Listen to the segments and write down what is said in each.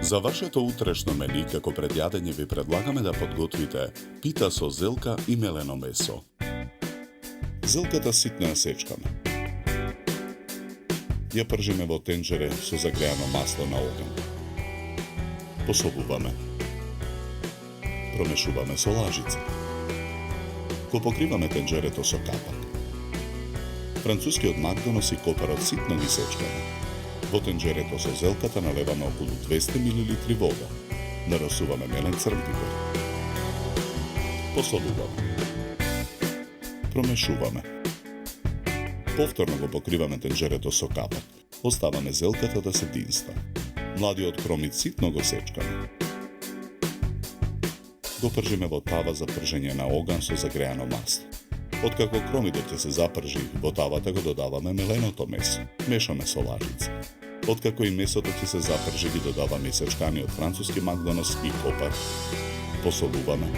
За вашето утрешно мени, како пред јадење ви предлагаме да подготвите пита со зелка и мелено месо. Зелката ситно ја сечкаме. Ја пржиме во тенџере со загреано масло на оган. Посолуваме. Промешуваме со лажица. Го покриваме тенџерето со капак. Францускиот Макдонос и копарот ситно ги сечкаме. Во тенџерето со зелката налеваме околу 200 мл вода. Нарасуваме мелен црн пипер. Посолуваме. Промешуваме. Повторно го покриваме тенџерето со капак. Оставаме зелката да се динста. Младиот кромит ситно го сечкаме. Го пржиме во тава за пржење на оган со загреано масло. Откако кромидот ќе се запржи, во тавата го додаваме меленото месо. Мешаме со лажица. Откако и месото ќе се запржи, ги додаваме и сечканиот француски Макдонос и копар. Посолуваме.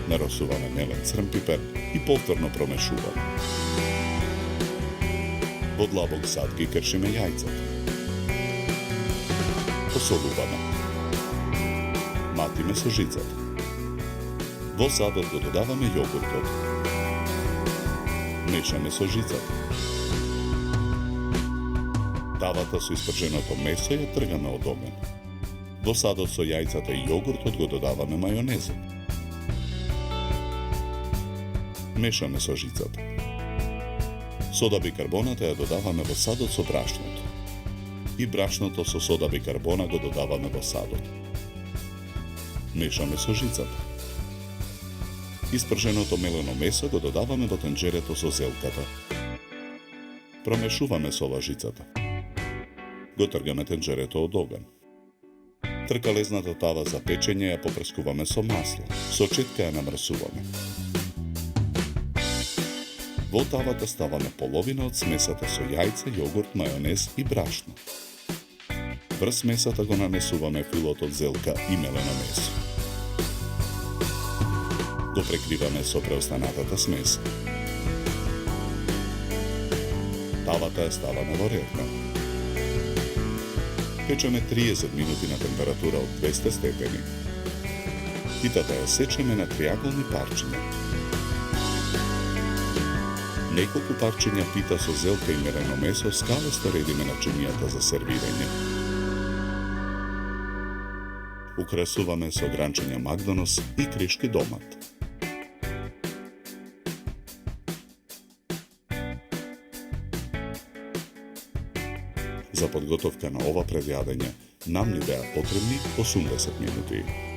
Нарасуваме мелен црн пипер и повторно промешуваме. Во длабок сад ги кршиме јајцата. Посолуваме. Матиме со жицата. Во садот го додаваме јогуртот. Мешаме со жицата. Тавата со испрженото месо ја тргаме од оган. Во садот со јајцата и јогуртот го додаваме мајонезот. Мешаме со жицата. Сода бикарбоната ја додаваме во садот со брашното. И брашното со сода бикарбона го додаваме во садот. Мешаме со жицата. Испрженото мелено месо го додаваме во тенџерето со зелката. Промешуваме со лажицата. Го тргаме тенџерето од оган. Тркалезната тава за печење ја попрскуваме со масло. Со четка ја намрсуваме. Во тавата ставаме половина од смесата со јајца, јогурт, мајонез и брашно. Врз смесата го нанесуваме филот од зелка и мелено месо. Го прекриваме со преостанатата смеса. Тавата ја ставаме во ретна. Печеме 30 минути на температура од 200 степени. Питата ја сечеме на триаголни парчиња. Неколку парчиња пита со зелка и мелено месо скалесто редиме на чинијата за сервирање. Украсуваме со гранчиња Макдонос и крешки домат. За подготовка на ова предјадење нам ни беа потребни 80 минути.